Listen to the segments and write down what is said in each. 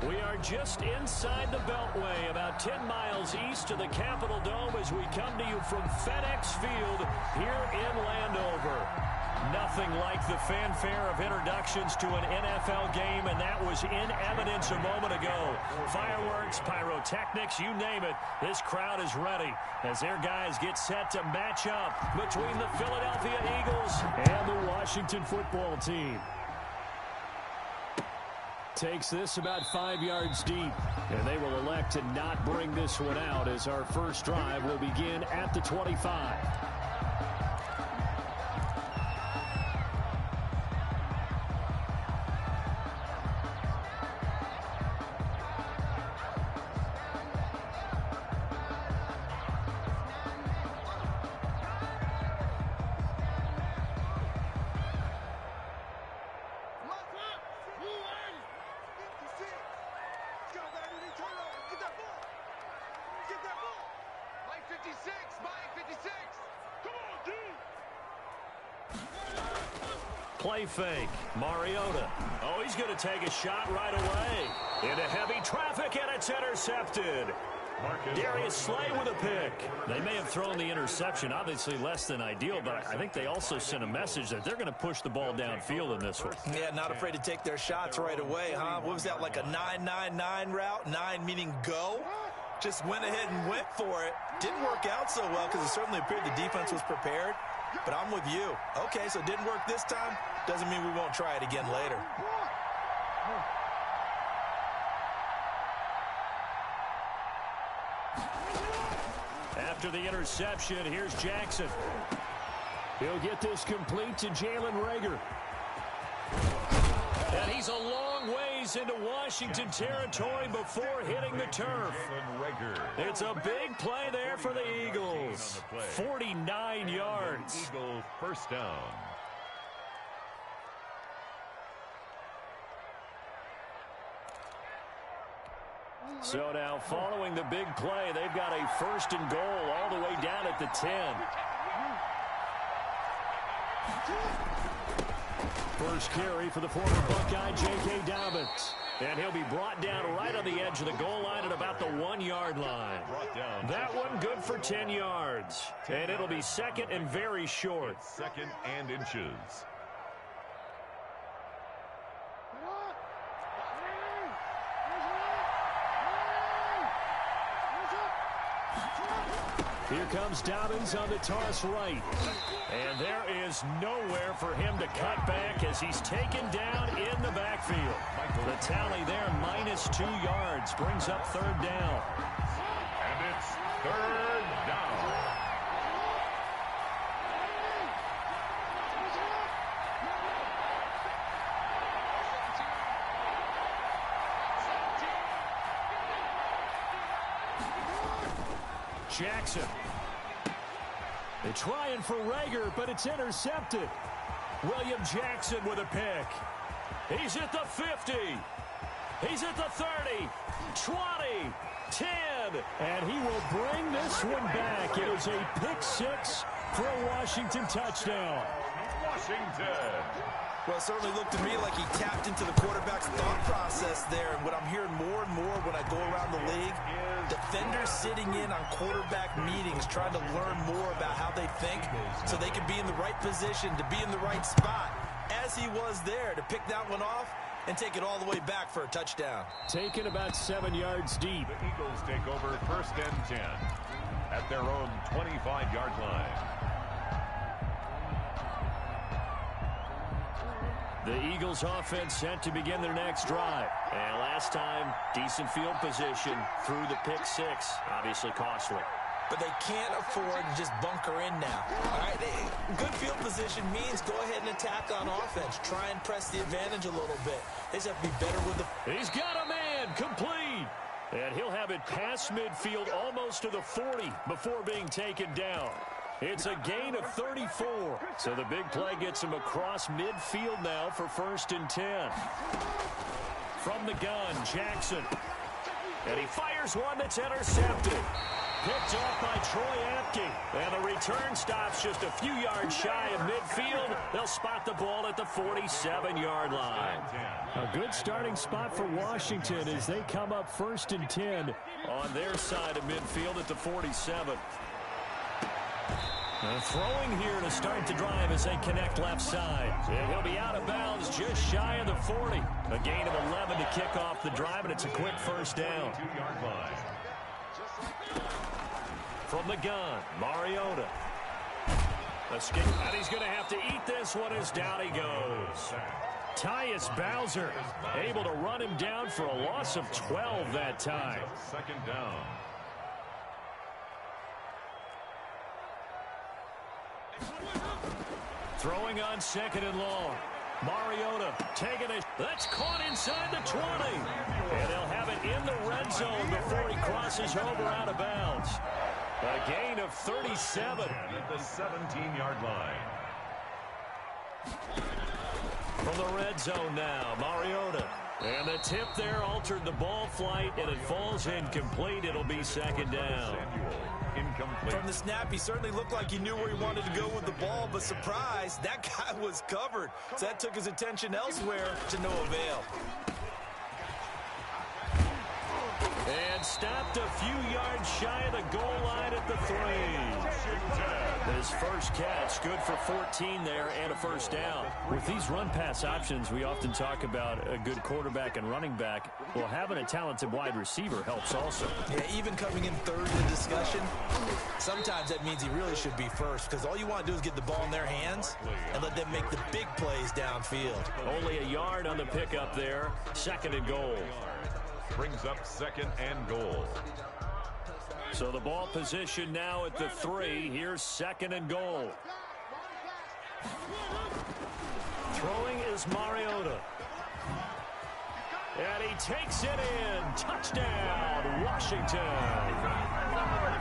We are just inside the Beltway, about 10 miles east of the Capitol Dome as we come to you from FedEx Field here in Landover. Nothing like the fanfare of introductions to an NFL game, and that was in evidence a moment ago. Fireworks, pyrotechnics, you name it. This crowd is ready as their guys get set to match up between the Philadelphia Eagles and the Washington football team. Takes this about 5 yards deep, and they will elect to not bring this one out as our first drive will begin at the 25. Play fake. Mariota. Oh, he's going to take a shot right away. Into heavy traffic, and it's intercepted. Darius Slay with a pick. They may have thrown the interception, obviously less than ideal, but I think they also sent a message that they're going to push the ball downfield in this one. Yeah, not afraid to take their shots right away, huh? What was that, like a 9-9-9 route? 9 meaning go? Just went ahead and went for it. Didn't work out so well because it certainly appeared the defense was prepared. But I'm with you. Okay, so it didn't work this time. Doesn't mean we won't try it again later. After the interception, here's Jackson. He'll get this complete to Jalen Reagor. And he's a long ways into Washington territory before hitting the turf. It's a big play there for the Eagles. 49 yards. Eagles first down. So now following the big play, they've got a first and goal all the way down at the 10. First carry for the former Buckeye, J.K. Dobbins. And he'll be brought down right on the edge of the goal line at about the 1 yard line. That one good for 10 yards. And it'll be second and very short. Second and inches. Here comes Dobbins on the toss right. And there is nowhere for him to cut back as he's taken down in the backfield. The tally there, -2 yards, brings up third down. And it's third down. Jackson. They're trying for Reagor, but it's intercepted. William Jackson with a pick. He's at the 50. He's at the 30, 20, 10. And he will bring this one back. It is a pick six for a Washington touchdown. Washington. Well, it certainly looked to me like he tapped into the quarterback's thought process there. And what I'm hearing more and more when I go around the league, defenders sitting in on quarterback meetings trying to learn more about how they think so they can be in the right position to be in the right spot, as he was there to pick that one off and take it all the way back for a touchdown. Taken about 7 yards deep. The Eagles take over first and 10 at their own 25-yard line. The Eagles offense set to begin their next drive. And last time, decent field position through the pick six. Obviously costly. But they can't afford to just bunker in now. All right, good field position means go ahead and attack on offense. Try and press the advantage a little bit. They just have to be better with the... He's got a man, complete. And he'll have it past midfield almost to the 40 before being taken down. It's a gain of 34. So the big play gets him across midfield now for first and 10. From the gun, Jackson. And he fires one that's intercepted. Picked off by Troy Apke. And the return stops just a few yards shy of midfield. They'll spot the ball at the 47-yard line. A good starting spot for Washington as they come up 1st and 10 on their side of midfield at the 47. Throwing here to start the drive as they connect left side. And he'll be out of bounds just shy of the 40. A gain of 11 to kick off the drive, and it's a quick first down. From the gun, Mariota. Escape, and he's going to have to eat this one as down he goes. Tyus Bowser able to run him down for a loss of 12 that time. Second down. Throwing on 2nd and long. Mariota taking it. That's caught inside the 20. And they'll have it in the red zone before he crosses over out of bounds. A gain of 37. At the 17-yard line. From the red zone now, Mariota. And the tip there altered the ball flight, and it falls incomplete. It'll be 2nd down. Incomplete. From the snap, he certainly looked like he knew where he wanted to go with the ball, but surprise, that guy was covered. So that took his attention elsewhere to no avail. And stopped a few yards shy of the goal line at the 3. His first catch, good for 14 there and a first down. With these run-pass options, we often talk about a good quarterback and running back. Well, having a talented wide receiver helps also. Yeah, even coming in third in the discussion, sometimes that means he really should be first, because all you want to do is get the ball in their hands and let them make the big plays downfield. Only a yard on the pickup there. 2nd and goal. Brings up 2nd and goal. So the ball position now at the 3. Here's 2nd and goal. Throwing is Mariota. And he takes it in. Touchdown, Washington.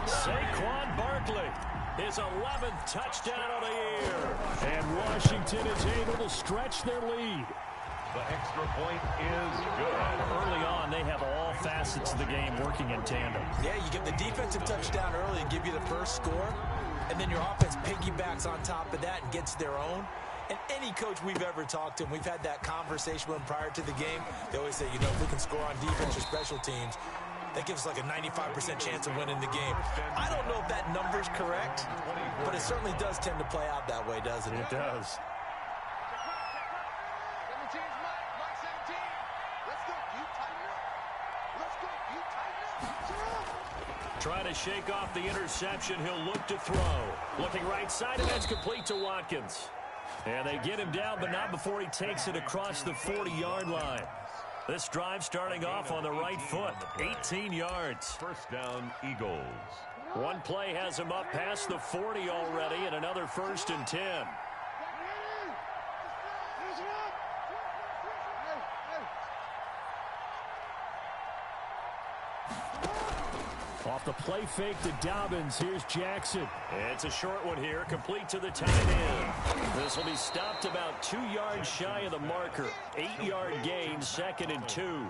Saquon Barkley, his 11th touchdown of the year. And Washington is able to stretch their lead. The extra point is good. Early on, they have all facets of the game working in tandem. Yeah, you get the defensive touchdown early and give you the first score, and then your offense piggybacks on top of that and gets their own. And any coach we've ever talked to, and we've had that conversation with them prior to the game, they always say, you know, if we can score on defense or special teams, that gives us like a 95% chance of winning the game. I don't know if that number's correct, but it certainly does tend to play out that way, doesn't it? It does. Trying to shake off the interception. He'll look to throw. Looking right side, and that's complete to Watkins. And they get him down, but not before he takes it across the 40-yard line. This drive starting off on the right foot. 18 yards. First down, Eagles. One play has him up past the 40 already, and another 1st and 10. Off the play fake to Dobbins. Here's Jackson. It's a short one here, complete to the tight end. This will be stopped about 2 yards shy of the marker. 8-yard gain, 2nd and 2.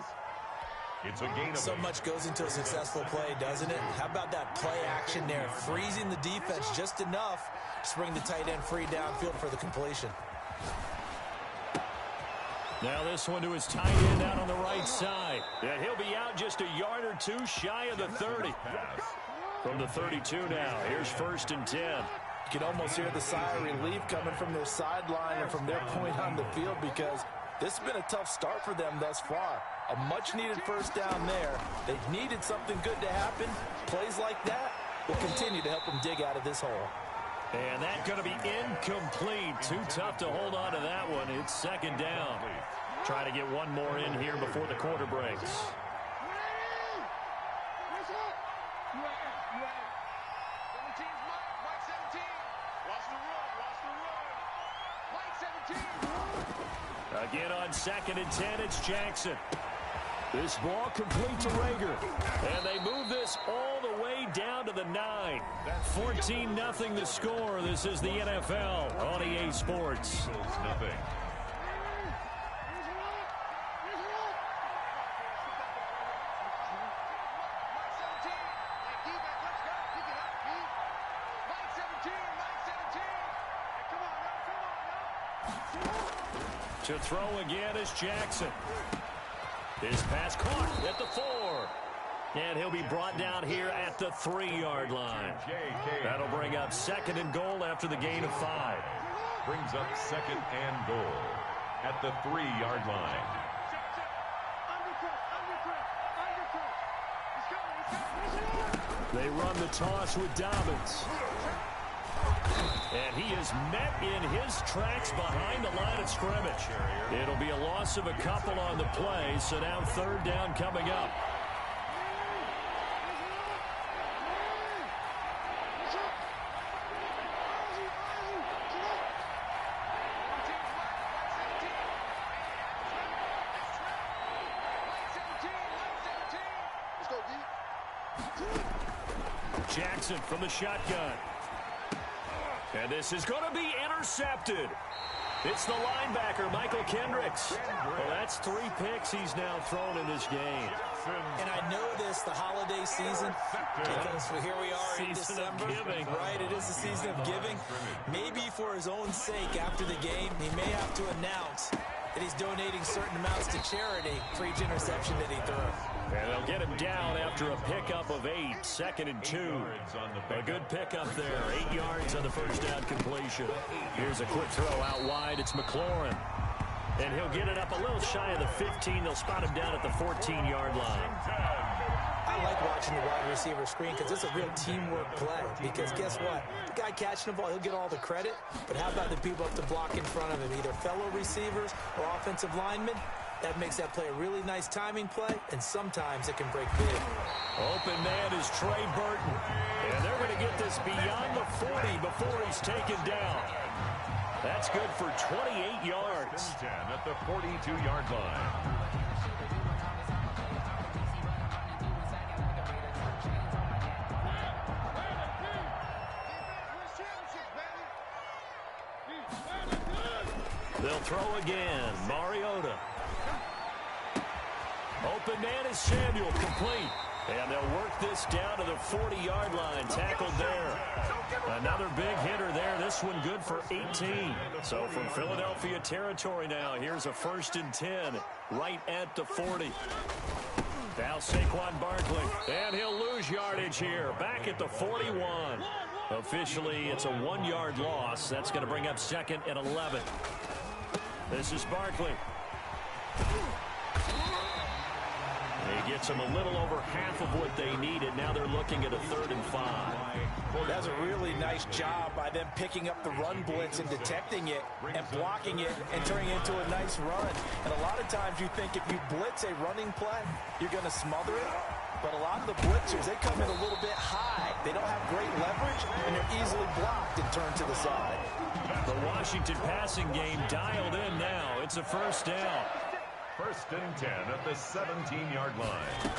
It's a gain of So much goes into a successful play, doesn't it? How about that play action there? Freezing the defense just enough to bring the tight end free downfield for the completion. Now this one to his tight end out on the right side. And he'll be out just a yard or two shy of the 30. From the 32 now, here's 1st and 10. You can almost hear the sigh of relief coming from their sideline and from their point on the field, because this has been a tough start for them thus far. A much-needed first down there. They've needed something good to happen. Plays like that will continue to help them dig out of this hole. And that's going to be incomplete. Too tough to hold on to that one. It's 2nd down. Try to get one more in here before the quarter breaks. Again on 2nd and 10, it's Jackson. This ball complete to Rager. And they move this all the way down to the 9. 14-0 the score. This is the NFL on EA Sports. nothing. To throw again is Jackson. His pass caught at the 4. And he'll be brought down here at the 3-yard line. That'll bring up 2nd and goal after the gain of 5. Brings up 2nd and goal at the 3-yard line. They run the toss with Dobbins. And he is met in his tracks behind the line of scrimmage. It'll be a loss of a couple on the play, so now 3rd down coming up. Jackson from the shotgun. And this is going to be intercepted. It's the linebacker, Michael Kendricks. Well, that's 3 picks he's now thrown in this game. And I know this, the holiday season, because here we are in December. Right, it is the season of giving. Maybe for his own sake, after the game, he may have to announce that he's donating certain amounts to charity for each interception that he throws. And they'll get him down after a pickup of 8, 2nd and 2. A good pickup there, 8 yards on the first down completion. Here's a quick throw out wide. It's McLaurin. And he'll get it up a little shy of the 15. They'll spot him down at the 14-yard line. I like watching the wide receiver screen because it's a real teamwork play. Because guess what? The guy catching the ball, he'll get all the credit. But how about the people up to block in front of him, either fellow receivers or offensive linemen? That makes that play a really nice timing play, and sometimes it can break big. Open man is Trey Burton. And they're going to get this beyond the 40 before he's taken down. That's good for 28 yards. 10 at the 42-yard line. They'll throw again. Mariota. Open man is Samuel, complete. And they'll work this down to the 40-yard line. Tackled there. Another big hitter there. This one good for 18. So from Philadelphia territory now, here's a 1st and 10 right at the 40. Now Saquon Barkley. And he'll lose yardage here. Back at the 41. Officially, it's a 1-yard loss. That's going to bring up 2nd and 11. This is Barkley. He gets them a little over half of what they needed. Now they're looking at a 3rd and 5. That's a really nice job by them picking up the run blitz and detecting it and blocking it and turning it into a nice run. And a lot of times you think if you blitz a running play, you're going to smother it. But a lot of the blitzers, they come in a little bit high. They don't have great leverage, and they're easily blocked and turned to the side. The Washington passing game dialed in now. It's a 1st down. 1st and 10 at the 17-yard line.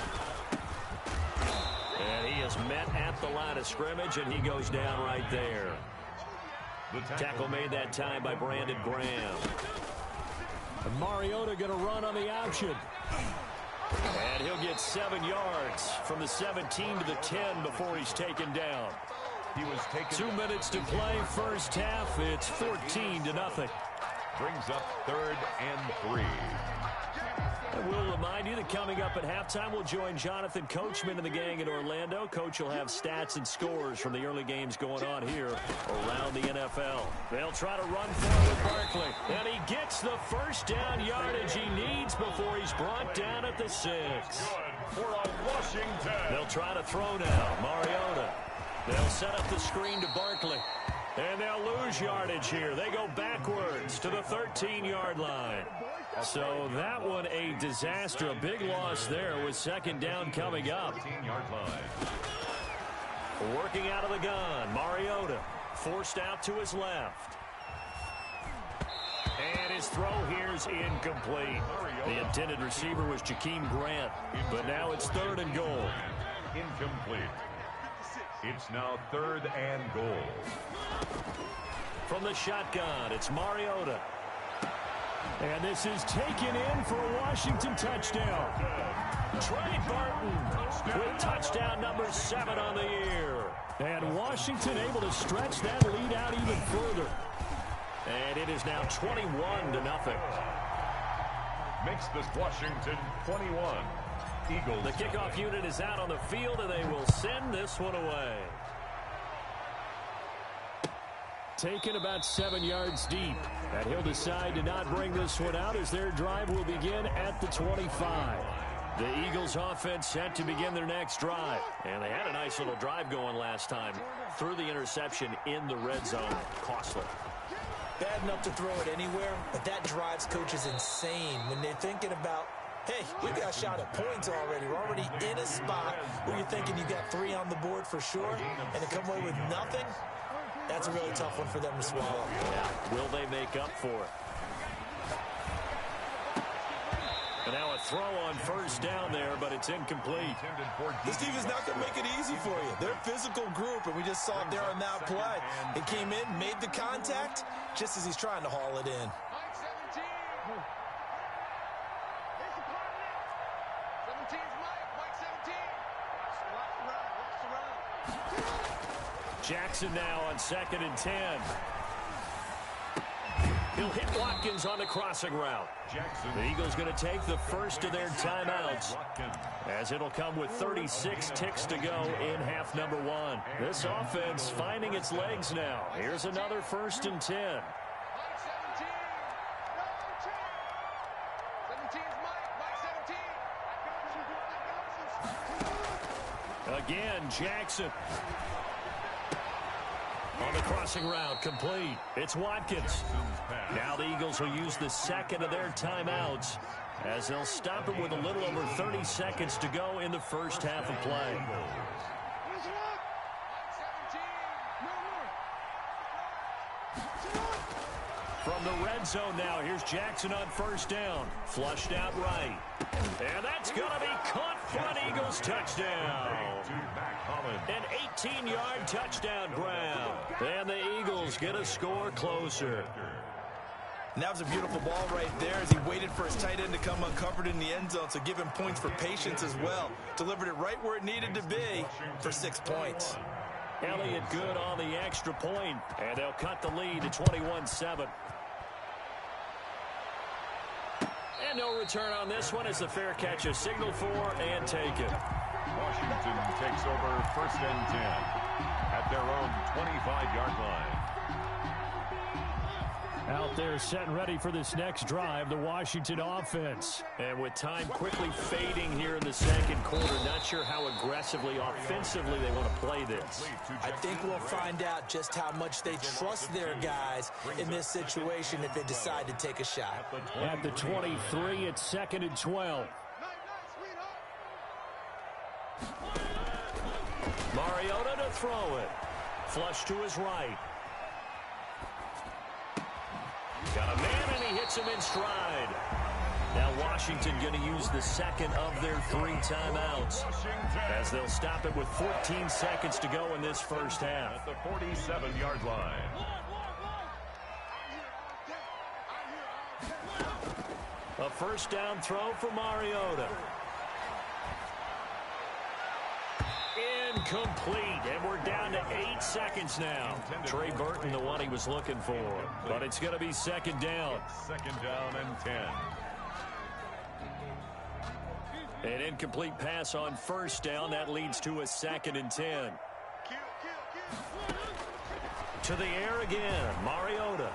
And he is met at the line of scrimmage, and he goes down right there. The tackle made that time by Brandon Graham. And Mariota going to run on the option. And he'll get 7 yards from the 17 to the 10 before he's taken down. He was taken 2 minutes to play, first half. It's 14-0. Brings up 3rd and 3. And we'll remind you that coming up at halftime, we'll join Jonathan Coachman and the gang in Orlando. Coach will have stats and scores from the early games going on here around the NFL. They'll try to run forward Barkley. And he gets the 1st down yardage he needs before he's brought down at the 6. For a Washington. They'll try to throw now. Mariota. They'll set up the screen to Barkley. And they'll lose yardage here. They go backwards to the 13-yard line. So that one a disaster. A big loss there with 2nd down coming up. 13-yard line. Working out of the gun. Mariota forced out to his left. And his throw here is incomplete. The intended receiver was Jakeem Grant. But now it's 3rd and goal. Incomplete. It's now 3rd and goal. From the shotgun, it's Mariota. And this is taken in for a Washington touchdown. Trey Burton with touchdown number 7 on the year. And Washington able to stretch that lead out even further. And it is now 21-0. makes this Washington 21. Eagles. The kickoff unit is out on the field, and they will send this one away. Taken about 7 yards deep. And he'll decide to not bring this one out as their drive will begin at the 25. The Eagles offense set to begin their next drive. And they had a nice little drive going last time. Threw the interception in the red zone. Costly. Bad enough to throw it anywhere, but that drives coaches insane when they're thinking about, hey, we got shot at points already. We're already in a spot where you're thinking you got 3 on the board for sure, and to come away with nothing, that's a really tough one for them to swallow. Yeah. Will they make up for it? And now a throw on first down there, but it's incomplete. This team is not going to make it easy for you. They're a physical group, and we just saw it there on that play. It came in, made the contact, just as he's trying to haul it in. Jackson now on 2nd and 10. He'll hit Watkins on the crossing route. The Eagles going to take the first of their timeouts, as it'll come with 36 ticks to go in half number 1. This offense finding its legs now. Here's another 1st and 10. Again, Jackson. On the crossing route, complete. It's Watkins. Now the Eagles will use the second of their timeouts, as they'll stop it with a little over 30 seconds to go in the first half of play. From the red zone now, here's Jackson on first down. Flushed out right. And that's going to be caught for an Eagles touchdown. An 18-yard touchdown grab. And the Eagles get a score closer. And that was a beautiful ball right there as he waited for his tight end to come uncovered in the end zone, so give him points for patience as well. Delivered it right where it needed to be for 6 points. Elliott good on the extra point, and they'll cut the lead to 21-7. And no return on this one as the fair catch is signaled for and taken. Washington takes over 1st and 10 at their own 25-yard line. Out there set and ready for this next drive, the Washington offense. And with time quickly fading here in the second quarter, not sure how aggressively, offensively they want to play this. I think we'll find out just how much they trust their guys in this situation if they decide to take a shot. At the 23, it's 2nd and 12. Mariota to throw it. Flush to his right. Got a man, and he hits him in stride. Now Washington going to use the second of their 3 timeouts, as they'll stop it with 14 seconds to go in this first half. At the 47-yard line. A first down throw for Mariota. Incomplete, and we're down to 8 seconds now. Trey Burton, the one he was looking for, but it's going to be 2nd down. 2nd down and 10. An incomplete pass on first down. That leads to a 2nd and 10. To the air again, Mariota.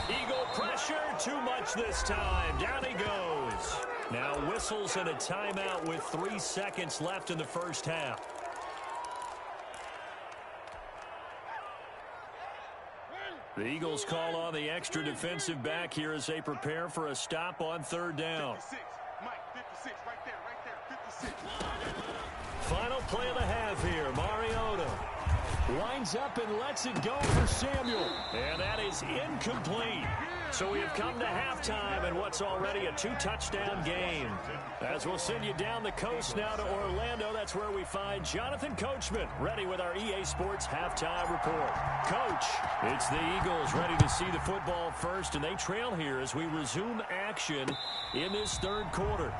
Eagle pressure, too much this time. Down he goes. Now whistles and a timeout with 3 seconds left in the first half. The Eagles call on the extra defensive back here as they prepare for a stop on 3rd down. 56. Mike, 56, right there, 56. Final play of the half here. Mariota winds up and lets it go for Samuel. And that is incomplete. So we have come to halftime in what's already a 2-touchdown game. As we'll send you down the coast now to Orlando, that's where we find Jonathan Coachman ready with our EA Sports Halftime Report. Coach, it's the Eagles ready to see the football first, and they trail here as we resume action in this 3rd quarter.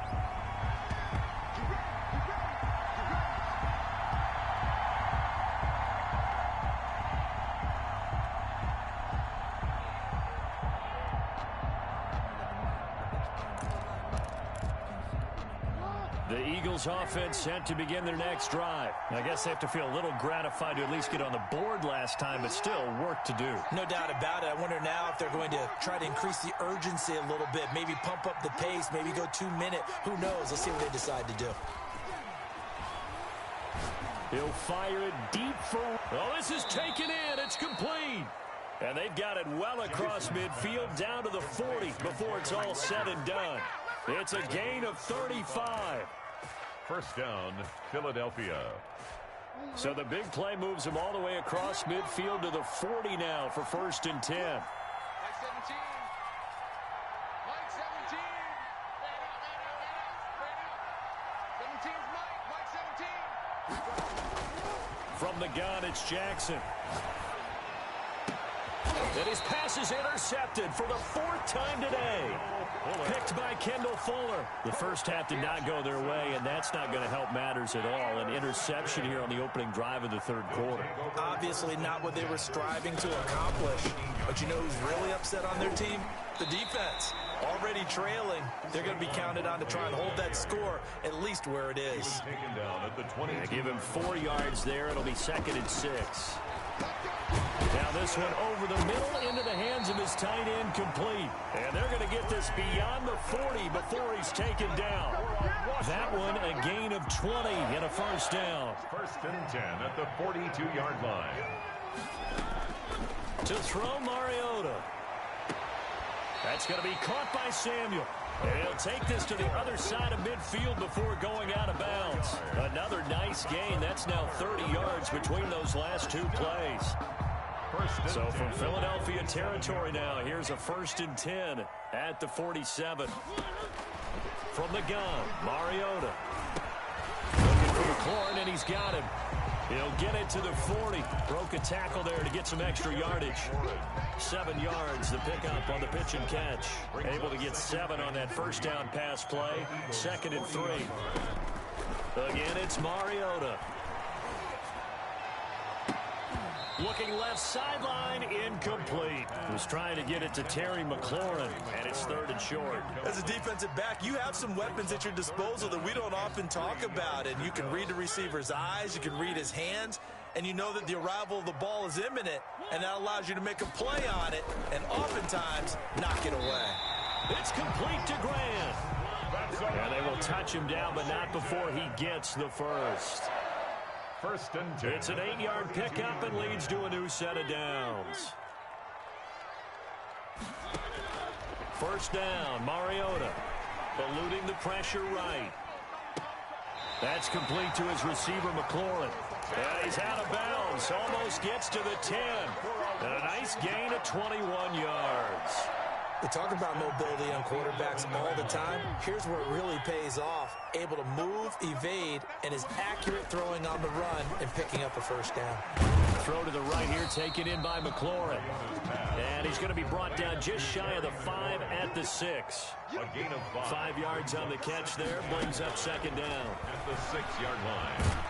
The Eagles offense set to begin their next drive. I guess they have to feel a little gratified to at least get on the board last time, but still work to do. No doubt about it. I wonder now if they're going to try to increase the urgency a little bit, maybe pump up the pace, maybe go 2-minute. Who knows? Let's see what they decide to do. He'll fire it deep for... Oh, this is taken in. It's complete. And they've got it well across midfield down to the 40 before it's all said and done. It's a gain of 35. First down, Philadelphia. So the big play moves them all the way across midfield to the 40 now for 1st and 10. Mike 17. Mike 17. Man out, man out, man out, man out. 17's Mike. Mike 17. From the gun, it's Jackson. And his pass is intercepted for the 4th time today. Picked by Kendall Fuller. The first half did not go their way, and that's not going to help matters at all. An interception here on the opening drive of the 3rd quarter. Obviously not what they were striving to accomplish. But you know who's really upset on their team? The defense. Already trailing. They're going to be counted on to try and hold that score at least where it is. Taken down at the 20. They give him 4 yards there. It'll be 2nd and 6. Now this one over the middle into the hands of his tight end, complete. And they're going to get this beyond the 40 before he's taken down. That one a gain of 20 and a 1st down. 1st and 10 at the 42-yard line. To throw Mariota. That's going to be caught by Samuel. And he'll take this to the other side of midfield before going out of bounds. Another nice gain. That's now 30 yards between those last 2 plays. So from Philadelphia territory now, here's a 1st and 10 at the 47. From the gun, Mariota. Looking for McLaurin, and he's got him. He'll get it to the 40. Broke a tackle there to get some extra yardage. 7 yards, the pickup on the pitch and catch. Able to get 7 on that 1st down pass play. 2nd and 3. Again, it's Mariota. Looking left sideline, incomplete. Was trying to get it to Terry McLaurin, and it's 3rd and short. As a defensive back, you have some weapons at your disposal that we don't often talk about. And you can read the receiver's eyes, you can read his hands, and you know that the arrival of the ball is imminent, and that allows you to make a play on it, and oftentimes knock it away. It's complete to Grant. And they will touch him down, but not before he gets the 1st. 1st and 10. It's an 8-yard pickup and leads to a new set of downs. 1st down, Mariota. Eluding the pressure right. That's complete to his receiver, McLaurin. And he's out of bounds. Almost gets to the 10. And a nice gain of 21 yards. We talk about mobility on quarterbacks all the time. Here's where it really pays off. Able to move, evade, and is accurate throwing on the run and picking up a 1st down. Throw to the right here, taken in by McLaurin. And he's going to be brought down just shy of the 5 at the 6. A gain of 5. 5 yards on the catch there, brings up 2nd down. At the 6-yard line.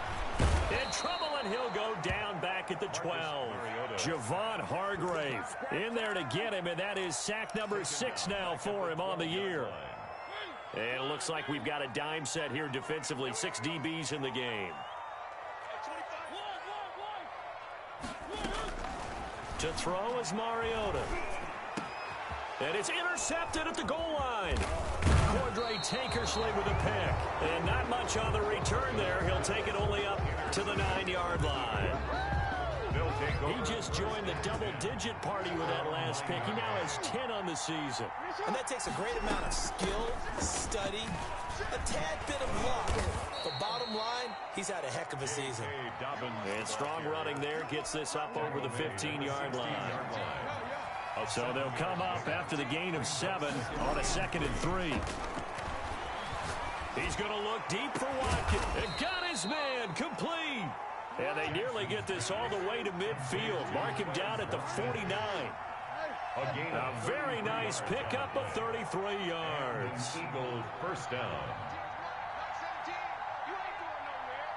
In trouble, and he'll go down back at the 12. Javon Hargrave in there to get him, and that is sack number 6 now for him on the year. And it looks like we've got a dime set here defensively. 6 DBs in the game. To throw is Mariota. And it's intercepted at the goal line. Cordray Tankersley with a pick. And not much on the return there. He'll take it only up to the 9-yard line. He just joined the double-digit party with that last pick. He now has 10 on the season. And that takes a great amount of skill, study, a tad bit of luck. But bottom line, he's had a heck of a season. And strong running there gets this up over the 15-yard line. So they'll come up after the gain of 7 on a 2nd and 3. He's going to look deep for Watkins. And got his man complete. And they nearly get this all the way to midfield. Mark him down at the 49. A very nice pickup of 33 yards. Eagles 1st down. Mike 17, you ain't going nowhere.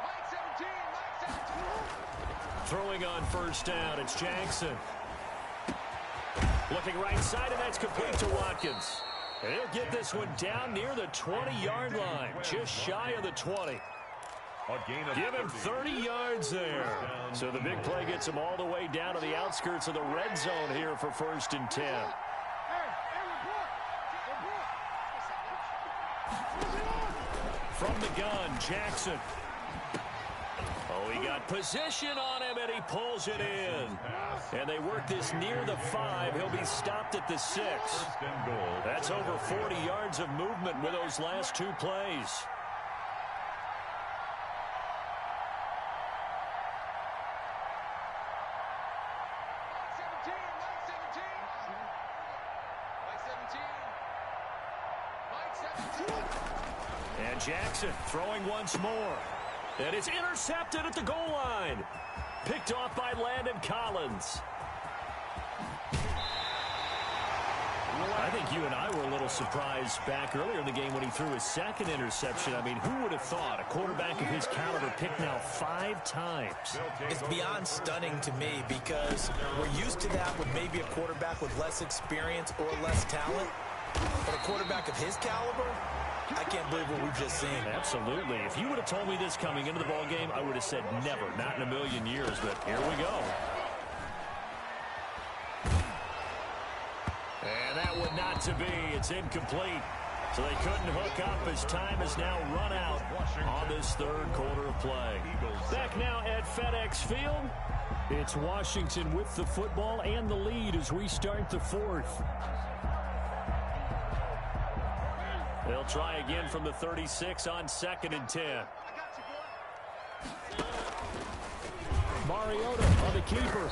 Mike 17, Mike 17. Throwing on 1st down, it's Jackson. Looking right side, and that's complete to Watkins. And he'll get this one down near the 20-yard line, just shy of the 20. Give him 30 yards there. So the big play gets him all the way down to the outskirts of the red zone here for 1st and 10. From the gun, Jackson. Oh, he got position on him, and he pulls it in. And they work this near the 5. He'll be stopped at the 6. That's over 40 yards of movement with those last 2 plays. And Jackson throwing once more. And it's intercepted at the goal line. Picked off by Landon Collins. I think you and I were a little surprised back earlier in the game when he threw his 2nd interception. I mean, who would have thought a quarterback of his caliber picked now 5 times? It's beyond stunning to me because we're used to that with maybe a quarterback with less experience or less talent. But a quarterback of his caliber, I can't believe what we've just seen. Absolutely. If you would have told me this coming into the ball game, I would have said never, not in a million years. But here we go. And that would not to be. It's incomplete. So they couldn't hook up as time has now run out on this 3rd quarter of play. Back now at FedEx Field. It's Washington with the football and the lead as we start the 4th. They'll try again from the 36 on 2nd and 10. Mariota on the keeper.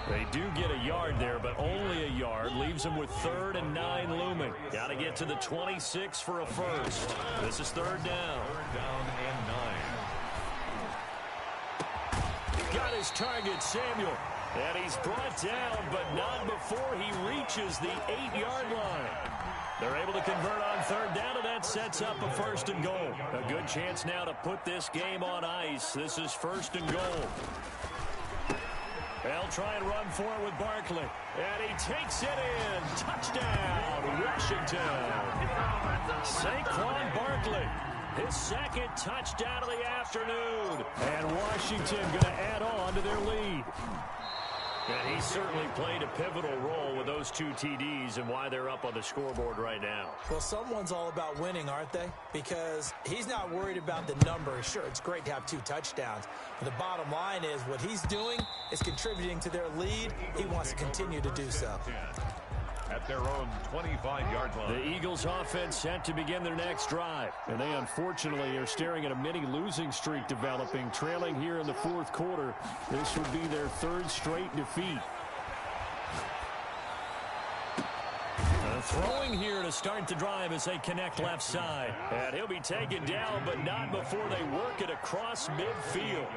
They do get a yard there, but only a yard. Leaves them with 3rd and 9 looming. Got to get to the 26 for a first. This is 3rd down. 3rd down and 9. Got his target, Samuel. And he's brought down, but not before he reaches the 8-yard line. They're able to convert on 3rd down, and that sets up a 1st and goal. A good chance now to put this game on ice. This is 1st and goal. They'll try and run for it with Barkley. And he takes it in. Touchdown, Washington. Saquon Barkley. His 2nd touchdown of the afternoon. And Washington going to add on to their lead. And he certainly played a pivotal role with those 2 TDs and why they're up on the scoreboard right now. Well, someone's all about winning, aren't they? Because he's not worried about the numbers. Sure, it's great to have 2 touchdowns. But the bottom line is what he's doing is contributing to their lead. He wants to continue to do so. At their own 25-yard line. The Eagles offense set to begin their next drive. And they unfortunately are staring at a mini losing streak developing, trailing here in the 4th quarter. This would be their 3rd straight defeat. Throwing here to start the drive as they connect left side. And he'll be taken down, but not before they work it across midfield.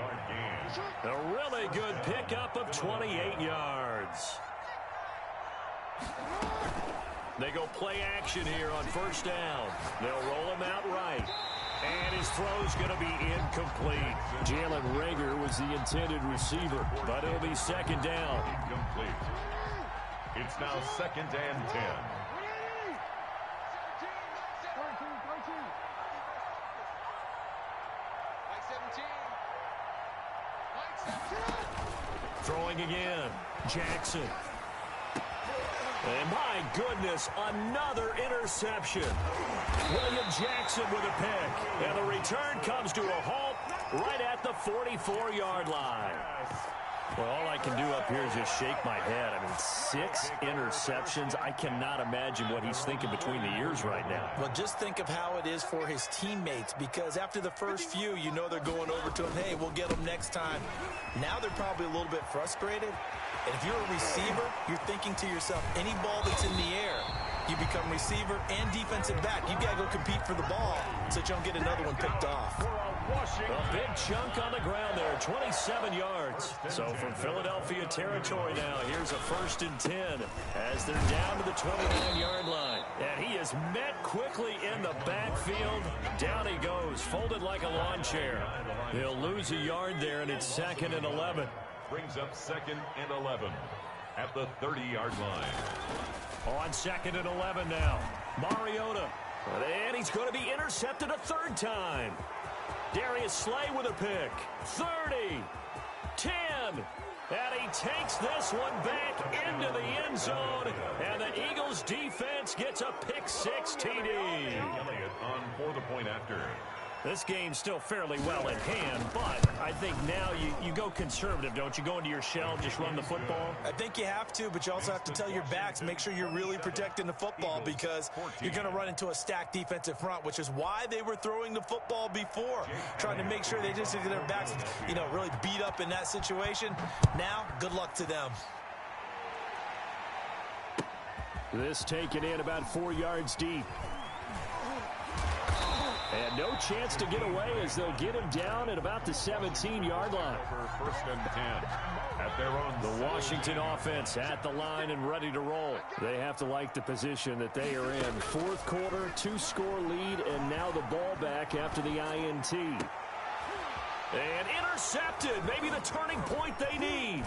A really good pickup of 28 yards. They go play action here on 1st down. They'll roll him out right. And his throw's going to be incomplete. Jalen Reagor was the intended receiver, but it'll be 2nd down. Incomplete. It's now 2nd and 10. Throwing again. Jackson. And my goodness, another interception. William Jackson with a pick. And the return comes to a halt right at the 44-yard line. Well, all I can do up here is just shake my head. I mean, 6 interceptions. I cannot imagine what he's thinking between the ears right now. Well, just think of how it is for his teammates, because after the first few, you know they're going over to him, hey, we'll get him next time. Now they're probably a little bit frustrated. And if you're a receiver, you're thinking to yourself, any ball that's in the air, you become receiver and defensive back. You've got to go compete for the ball so that you don't get another one picked off. A big chunk on the ground there, 27 yards. So from Philadelphia territory now, here's a 1st and 10 as they're down to the 29-yard line. And he is met quickly in the backfield. Down he goes, folded like a lawn chair. They'll lose a yard there, and it's 2nd and 11. Brings up 2nd and 11 at the 30-yard line. On 2nd and 11 now. Mariota. And he's going to be intercepted a third time. Darius Slay with a pick. 30. 10. And he takes this one back into the end zone. And the Eagles defense gets a pick-6 TD. Elliott on for the point after. This game's still fairly well in hand, but I think now you go conservative, don't you? Go into your shell, just run the football? I think you have to, but you also have to tell your backs, make sure you're really protecting the football because you're going to run into a stacked defensive front, which is why they were throwing the football before, trying to make sure they just get their backs, really beat up in that situation. Now, good luck to them. This taken in about 4 yards deep. And no chance to get away as they'll get him down at about the 17-yard line. First and 10 at their own. The Washington offense at the line and ready to roll. They have to like the position that they are in. Fourth quarter, 2-score lead, and now the ball back after the INT. And intercepted. Maybe the turning point they need.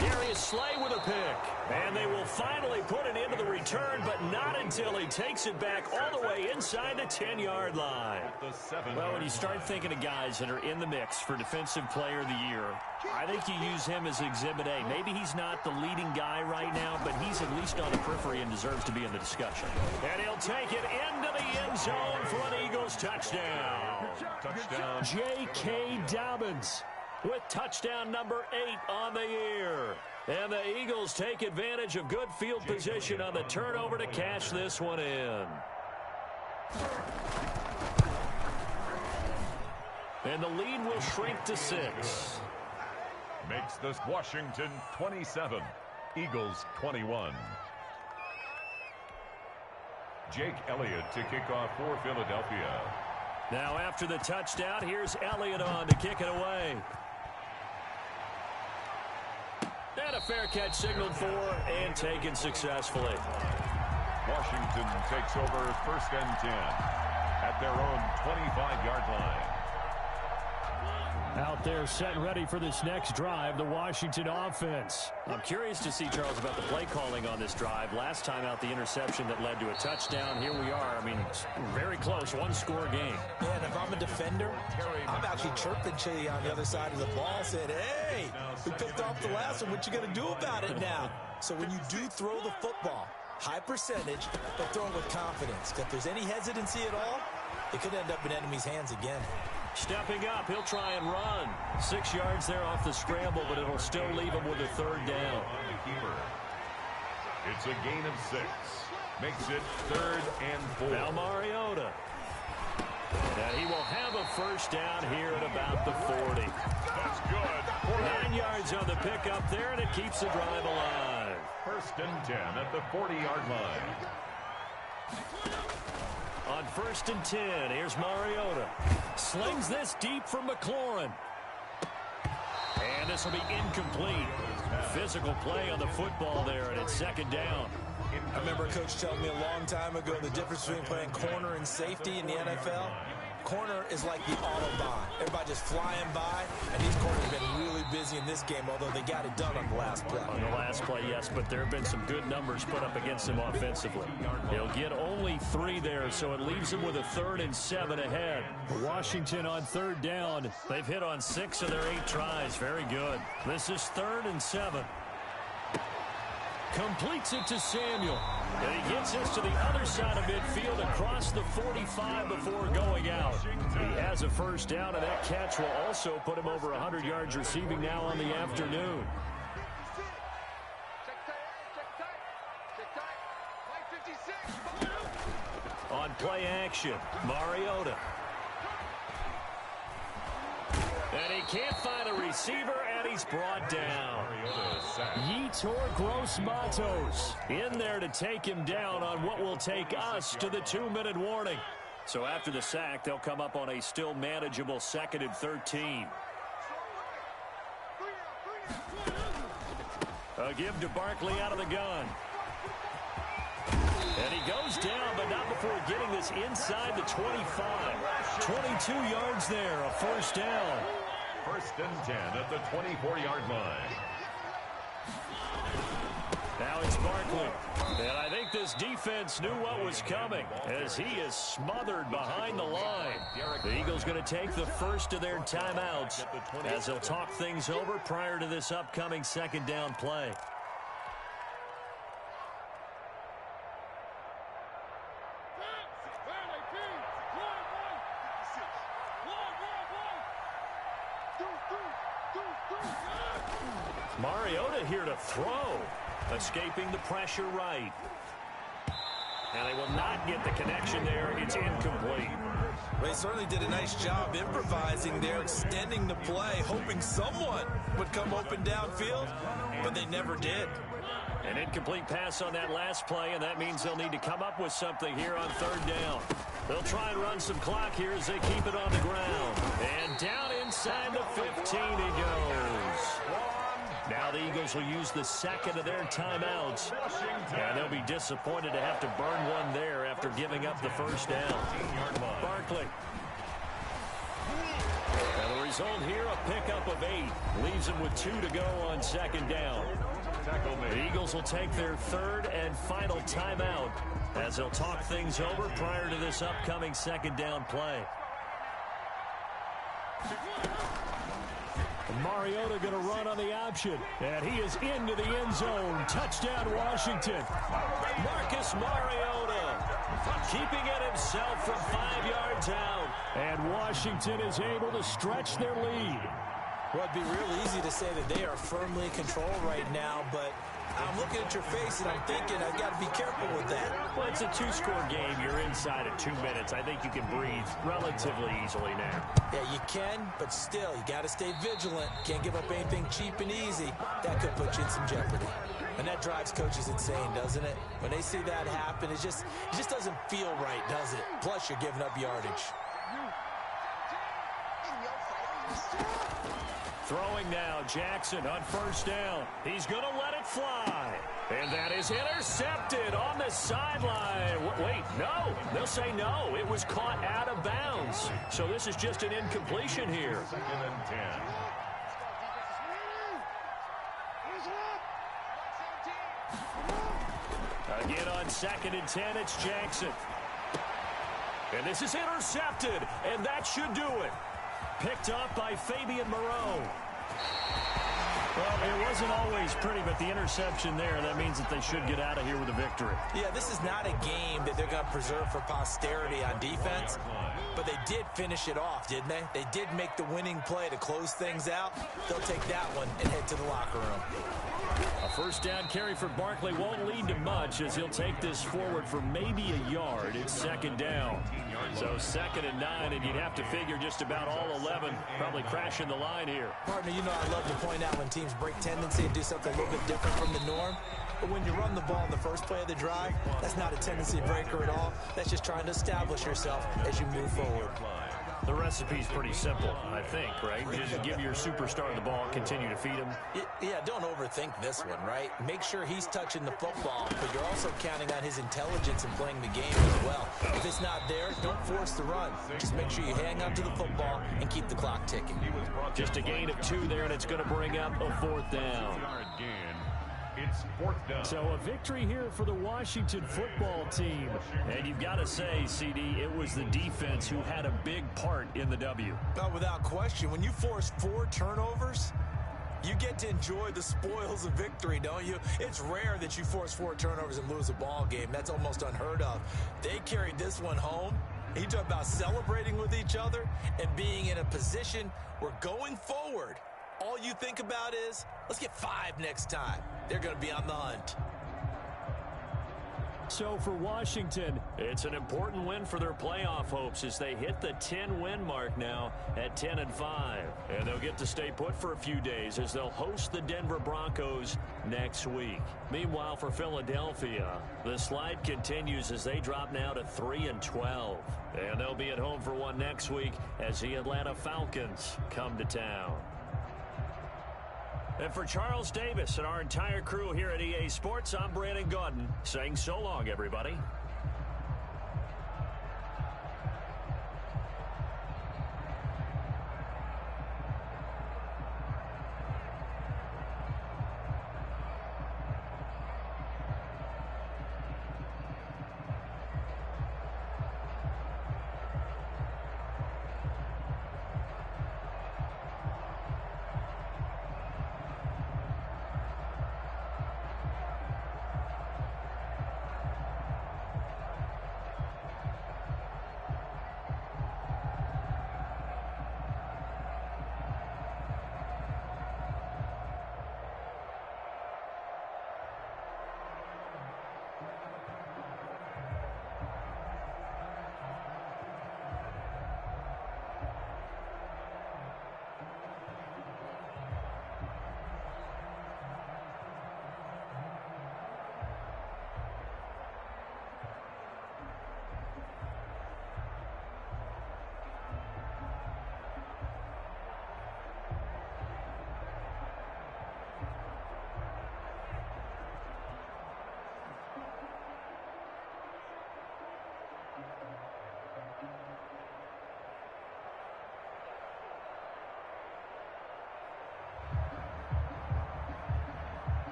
Darius Slay with a pick. And they will finally put an end to the return, but not until he takes it back all the way inside the 10-yard line. Well, when you start thinking of guys that are in the mix for Defensive Player of the Year, I think you use him as Exhibit A. Maybe he's not the leading guy right now, but he's at least on the periphery and deserves to be in the discussion. And he'll take it into the end zone for an Eagles touchdown. J.K. Dobbins with touchdown number 8 on the year. And the Eagles take advantage of good field position on the turnover to cash this one in. And the lead will shrink to 6. Makes this Washington 27, Eagles 21. Jake Elliott to kick off for Philadelphia. Now after the touchdown, here's Elliott on to kick it away. And a fair catch signaled for and taken successfully. Washington takes over first and 10 at their own 25-yard line. Out there set and ready for this next drive, the Washington offense. I'm curious to see, Charles, about the play calling on this drive. Last time out, the interception that led to a touchdown. Here we are. I mean, it's very close, one-score game. Yeah, and if I'm a defender, I'm actually chirping Chili on the other side of the ball, said, hey, we picked off the last one. What you going to do about it now? So when you do throw the football, high percentage, but throw it with confidence. If there's any hesitancy at all, it could end up in enemy's hands again. Stepping up, he'll try and run. 6 yards there off the scramble, but it'll still leave him with a third down. It's a gain of 6. Makes it 3rd and 4. Now Mariota. And he will have a first down here at about the 40. That's good. 9 yards on the pickup there, and it keeps the drive alive. First and 10 at the 40-yard line. On first and 10, here's Mariota. Slings this deep from McLaurin. And this will be incomplete. Physical play on the football there, and it's second down. I remember a coach telling me a long time ago the difference between playing corner and safety in the NFL. Corner is like the Autobahn. Everybody just flying by, and these corners have been really busy in this game, although they got it done on the last play. On the last play, yes, but there have been some good numbers put up against him offensively. He'll get only 3 there, so it leaves him with a 3rd and 7 ahead. Washington on third down. They've hit on 6 of their 8 tries. Very good. This is 3rd and 7. Completes it to Samuel. And he gets this to the other side of midfield across the 45 before going out. He has a first down, and that catch will also put him over 100 yards receiving now on the afternoon. On play action, Mariota. And he can't find a receiver, and he's brought down. Yetur Gross-Matos in there to take him down on what will take us to the 2-minute warning. So after the sack, they'll come up on a still manageable 2nd and 13. A give to Barkley out of the gun. And he goes down, but not before getting this inside the 25. 22 yards there, a first down. First and 10 at the 24-yard line. Now it's Barkley. And I think this defense knew what was coming as he is smothered behind the line. The Eagles going to take the first of their timeouts as they'll talk things over prior to this upcoming second down play. Mariota here to throw. Escaping the pressure right. And they will not get the connection there. It's incomplete. They certainly did a nice job improvising there, extending the play, hoping someone would come open downfield, but they never did. An incomplete pass on that last play, and that means they'll need to come up with something here on third down. They'll try and run some clock here as they keep it on the ground. And down inside the 15 he goes. Now the Eagles will use the second of their timeouts. And they'll be disappointed to have to burn one there after giving up the first down. Barkley. And the result here, a pickup of 8. Leaves them with 2 to go on second down. The Eagles will take their third and final timeout as they'll talk things over prior to this upcoming second down play. Mariota going to run on the option, and he is into the end zone. Touchdown, Washington. Marcus Mariota keeping it himself from 5 yards out, and Washington is able to stretch their lead. Well, it'd be real easy to say that they are firmly in control right now, but I'm looking at your face and I'm thinking I've got to be careful with that. Well, it's a 2-score game. You're inside of 2 minutes. I think you can breathe relatively easily now. Yeah, you can, but still, you got to stay vigilant. Can't give up anything cheap and easy. That could put you in some jeopardy. And that drives coaches insane, doesn't it? When they see that happen, it just doesn't feel right, does it? Plus, you're giving up yardage. Throwing now, Jackson on first down. He's going to let it fly. And that is intercepted on the sideline. Wait, no. They'll say no. It was caught out of bounds. So this is just an incompletion here. Second and 10. Again on second and 10, it's Jackson. And this is intercepted, and that should do it. Picked up by Fabian Moreau. Well, it wasn't always pretty, but the interception there, that means that they should get out of here with a victory. Yeah, this is not a game that they're going to preserve for posterity on defense, but they did finish it off, didn't they? They did make the winning play to close things out. They'll take that one and head to the locker room. A first down carry for Barkley won't lead to much as he'll take this forward for maybe a yard. It's second down. So second and 9, and you'd have to figure just about all 11 probably crashing the line here. Partner, you know I love to point out when teams break tendency and do something a little bit different from the norm. But when you run the ball in the first play of the drive, that's not a tendency breaker at all. That's just trying to establish yourself as you move forward. The recipe's pretty simple, I think, right? Just give your superstar the ball, continue to feed him. Yeah, don't overthink this one, right? Make sure he's touching the football, but you're also counting on his intelligence in playing the game as well. If it's not there, don't force the run. Just make sure you hang on to the football and keep the clock ticking. Just a gain of 2 there, and it's going to bring up a fourth down. It's fourth down. So a victory here for the Washington football team. And you've got to say, CD, it was the defense who had a big part in the W. No, without question. When you force 4 turnovers, you get to enjoy the spoils of victory, don't you? It's rare that you force 4 turnovers and lose a ball game. That's almost unheard of. They carried this one home. You talk about celebrating with each other and being in a position where going forward, all you think about is, let's get 5 next time. They're going to be on the hunt. So for Washington, it's an important win for their playoff hopes as they hit the 10-win mark now at 10-5. And they'll get to stay put for a few days as they'll host the Denver Broncos next week. Meanwhile, for Philadelphia, the slide continues as they drop now to 3-12. And they'll be at home for one next week as the Atlanta Falcons come to town. And for Charles Davis and our entire crew here at EA Sports, I'm Brandon Gaudin saying so long, everybody.